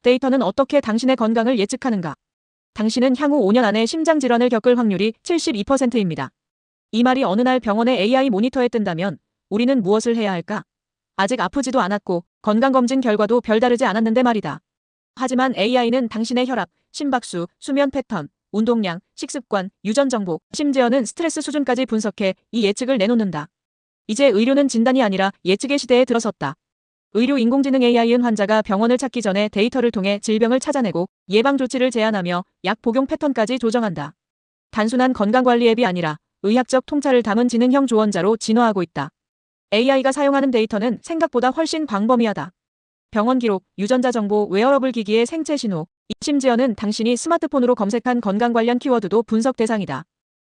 데이터는 어떻게 당신의 건강을 예측하는가? 당신은 향후 5년 안에 심장질환을 겪을 확률이 72%입니다. 이 말이 어느 날 병원의 AI 모니터에 뜬다면 우리는 무엇을 해야 할까? 아직 아프지도 않았고 건강검진 결과도 별다르지 않았는데 말이다. 하지만 AI는 당신의 혈압, 심박수, 수면 패턴, 운동량, 식습관, 유전 정보, 심지어는 스트레스 수준까지 분석해 이 예측을 내놓는다. 이제 의료는 진단이 아니라 예측의 시대에 들어섰다. 의료 인공지능 AI은 환자가 병원을 찾기 전에 데이터를 통해 질병을 찾아내고 예방 조치를 제안하며 약 복용 패턴까지 조정한다. 단순한 건강관리 앱이 아니라 의학적 통찰을 담은 지능형 조언자로 진화하고 있다. AI가 사용하는 데이터는 생각보다 훨씬 광범위하다. 병원 기록, 유전자 정보, 웨어러블 기기의 생체 신호, 심지어는 당신이 스마트폰으로 검색한 건강 관련 키워드도 분석 대상이다.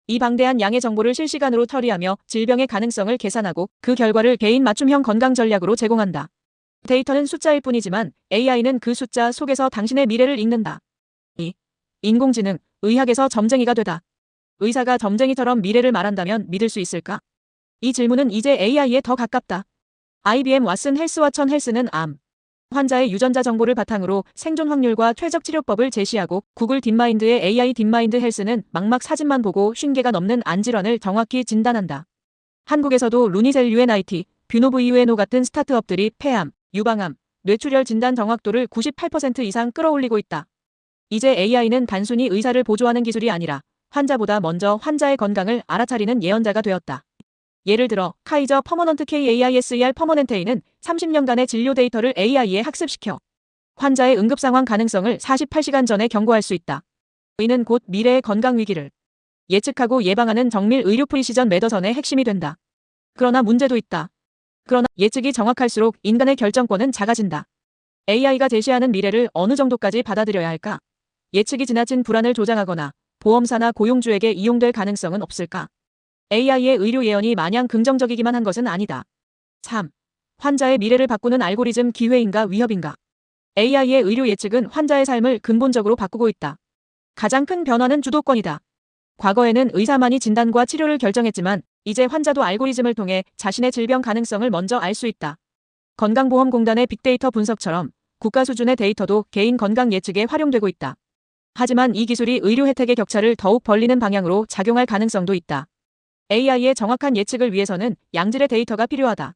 이 방대한 양의 정보를 실시간으로 처리하며 질병의 가능성을 계산하고 그 결과를 개인 맞춤형 건강 전략으로 제공한다. 데이터는 숫자일 뿐이지만 AI는 그 숫자 속에서 당신의 미래를 읽는다. 인공지능, 의학에서 점쟁이가 되다. 의사가 점쟁이처럼 미래를 말한다면 믿을 수 있을까? 이 질문은 이제 AI에 더 가깝다. IBM 왓슨 헬스와천 헬스는 암 환자의 유전자 정보를 바탕으로 생존 확률과 최적 치료법을 제시하고 구글 딥마인드의 AI 딥마인드 헬스는 망막 사진만 보고 50개가 넘는 안질환을 정확히 진단한다. 한국에서도 루니셀 UNIT, 뷰노브이우에노 같은 스타트업들이 폐암, 유방암, 뇌출혈 진단 정확도를 98% 이상 끌어올리고 있다. 이제 AI는 단순히 의사를 보조하는 기술이 아니라 환자보다 먼저 환자의 건강을 알아차리는 예언자가 되었다. 예를 들어 카이저 퍼머넌트 KAISER 퍼머넨테이는 30년간의 진료 데이터를 AI에 학습시켜 환자의 응급 상황 가능성을 48시간 전에 경고할 수 있다. 이는 곧 미래의 건강 위기를 예측하고 예방하는 정밀 의료 프리시전 메더선의 핵심이 된다. 그러나 문제도 있다. 그러나 예측이 정확할수록 인간의 결정권은 작아진다. AI가 제시하는 미래를 어느 정도까지 받아들여야 할까? 예측이 지나친 불안을 조장하거나 보험사나 고용주에게 이용될 가능성은 없을까? AI의 의료 예언이 마냥 긍정적이기만 한 것은 아니다. 3. 환자의 미래를 바꾸는 알고리즘 기회인가 위협인가? AI의 의료 예측은 환자의 삶을 근본적으로 바꾸고 있다. 가장 큰 변화는 주도권이다. 과거에는 의사만이 진단과 치료를 결정했지만 이제 환자도 알고리즘을 통해 자신의 질병 가능성을 먼저 알 수 있다. 건강보험공단의 빅데이터 분석처럼 국가 수준의 데이터도 개인 건강 예측에 활용되고 있다. 하지만 이 기술이 의료 혜택의 격차를 더욱 벌리는 방향으로 작용할 가능성도 있다. AI의 정확한 예측을 위해서는 양질의 데이터가 필요하다.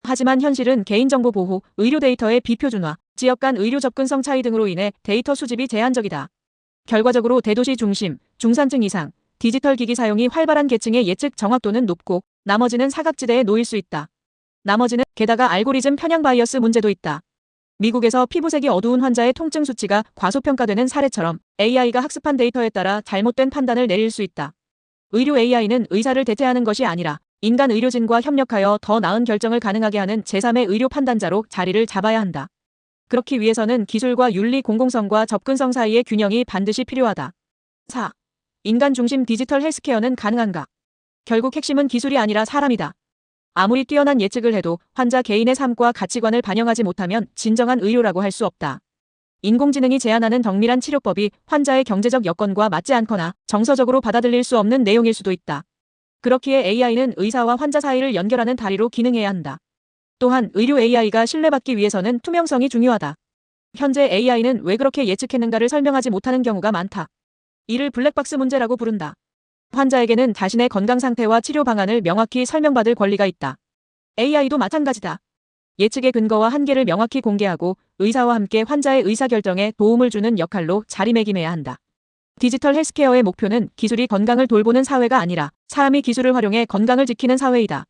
하지만 현실은 개인정보 보호, 의료 데이터의 비표준화, 지역 간 의료 접근성 차이 등으로 인해 데이터 수집이 제한적이다. 결과적으로 대도시 중심, 중산층 이상, 디지털 기기 사용이 활발한 계층의 예측 정확도는 높고 나머지는 사각지대에 놓일 수 있다. 게다가 알고리즘 편향 바이어스 문제도 있다. 미국에서 피부색이 어두운 환자의 통증 수치가 과소평가되는 사례처럼 AI가 학습한 데이터에 따라 잘못된 판단을 내릴 수 있다. 의료 AI는 의사를 대체하는 것이 아니라 인간 의료진과 협력하여 더 나은 결정을 가능하게 하는 제3의 의료 판단자로 자리를 잡아야 한다. 그렇기 위해서는 기술과 윤리 공공성과 접근성 사이의 균형이 반드시 필요하다. 4. 인간 중심 디지털 헬스케어는 가능한가? 결국 핵심은 기술이 아니라 사람이다. 아무리 뛰어난 예측을 해도 환자 개인의 삶과 가치관을 반영하지 못하면 진정한 의료라고 할 수 없다. 인공지능이 제안하는 정밀한 치료법이 환자의 경제적 여건과 맞지 않거나 정서적으로 받아들일 수 없는 내용일 수도 있다. 그렇기에 AI는 의사와 환자 사이를 연결하는 다리로 기능해야 한다. 또한 의료 AI가 신뢰받기 위해서는 투명성이 중요하다. 현재 AI는 왜 그렇게 예측했는가를 설명하지 못하는 경우가 많다. 이를 블랙박스 문제라고 부른다. 환자에게는 자신의 건강 상태와 치료 방안을 명확히 설명받을 권리가 있다. AI도 마찬가지다. 예측의 근거와 한계를 명확히 공개하고 의사와 함께 환자의 의사결정에 도움을 주는 역할로 자리매김해야 한다. 디지털 헬스케어의 목표는 기술이 건강을 돌보는 사회가 아니라 사람이 기술을 활용해 건강을 지키는 사회이다.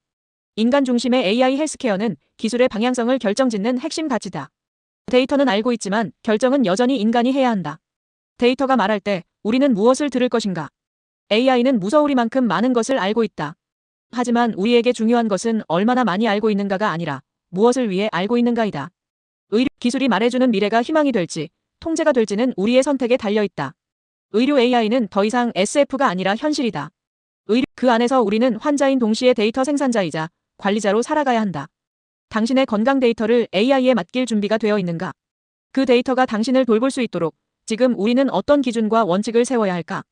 인간 중심의 AI 헬스케어는 기술의 방향성을 결정짓는 핵심 가치다. 데이터는 알고 있지만 결정은 여전히 인간이 해야 한다. 데이터가 말할 때 우리는 무엇을 들을 것인가? AI는 무서우리만큼 많은 것을 알고 있다. 하지만 우리에게 중요한 것은 얼마나 많이 알고 있는가가 아니라 무엇을 위해 알고 있는가이다. 의료 기술이 말해주는 미래가 희망이 될지, 통제가 될지는 우리의 선택에 달려있다. 의료 AI는 더 이상 SF가 아니라 현실이다. 그 안에서 우리는 환자인 동시에 데이터 생산자이자 관리자로 살아가야 한다. 당신의 건강 데이터를 AI에 맡길 준비가 되어 있는가? 그 데이터가 당신을 돌볼 수 있도록 지금 우리는 어떤 기준과 원칙을 세워야 할까?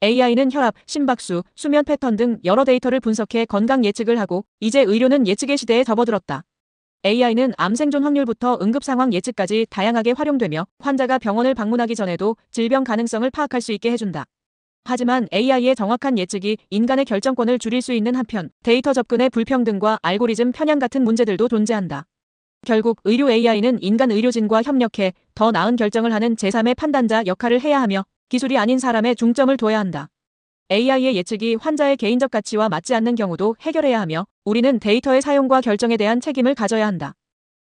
AI는 혈압, 심박수, 수면 패턴 등 여러 데이터를 분석해 건강 예측을 하고 이제 의료는 예측의 시대에 접어들었다. AI는 암 생존 확률부터 응급 상황 예측까지 다양하게 활용되며 환자가 병원을 방문하기 전에도 질병 가능성을 파악할 수 있게 해준다. 하지만 AI의 정확한 예측이 인간의 결정권을 줄일 수 있는 한편 데이터 접근의 불평등과 알고리즘 편향 같은 문제들도 존재한다. 결국 의료 AI는 인간 의료진과 협력해 더 나은 결정을 하는 제3의 판단자 역할을 해야 하며 기술이 아닌 사람에 중점을 둬야 한다. AI의 예측이 환자의 개인적 가치와 맞지 않는 경우도 해결해야 하며 우리는 데이터의 사용과 결정에 대한 책임을 가져야 한다.